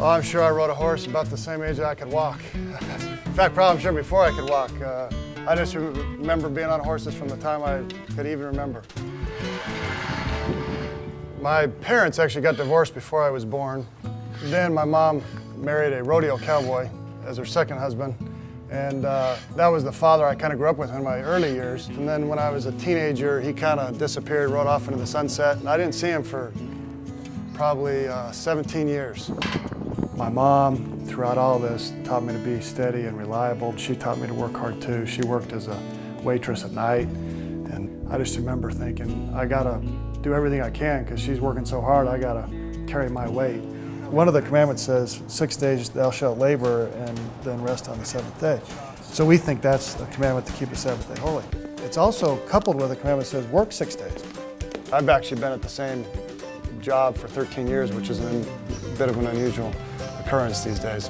Oh, I'm sure I rode a horse about the same age that I could walk. In fact, probably I'm sure before I could walk. I just remember being on horses from the time I could even remember. My parents actually got divorced before I was born. Then my mom married a rodeo cowboy as her second husband. And that was the father I kind of grew up with in my early years. And then when I was a teenager, he kind of disappeared, rode off into the sunset. And I didn't see him for probably 17 years. My mom, throughout all this, taught me to be steady and reliable. She taught me to work hard too. She worked as a waitress at night. And I just remember thinking, I gotta do everything I can because she's working so hard, I gotta carry my weight. One of the commandments says, 6 days thou shalt labor and then rest on the seventh day. So we think that's a commandment to keep the Sabbath day holy. It's also coupled with a commandment that says, work 6 days. I've actually been at the same job for 13 years, which is a bit of an unusual occurrence these days.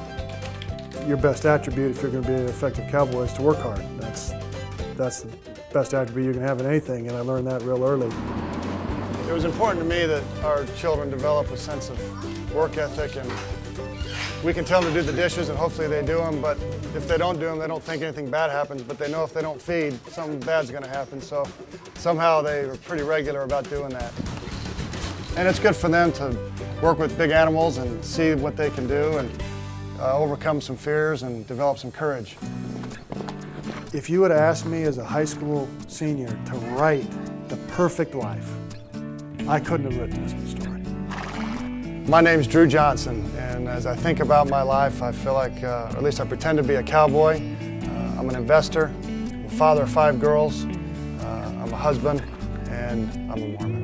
Your best attribute if you're going to be an effective cowboy is to work hard. That's the best attribute you can have in anything, and I learned that real early. It was important to me that our children develop a sense of work ethic, and we can tell them to do the dishes and hopefully they do them, but if they don't do them, they don't think anything bad happens, but they know if they don't feed, something bad's going to happen, so somehow they are pretty regular about doing that. And it's good for them to work with big animals and see what they can do and overcome some fears and develop some courage. If you would have asked me as a high school senior to write the perfect life, I couldn't have written this story. My name's Drew Johnson, and as I think about my life, I feel like, or at least I pretend to be a cowboy. I'm an investor, I'm a father of 5 girls, I'm a husband, and I'm a Mormon.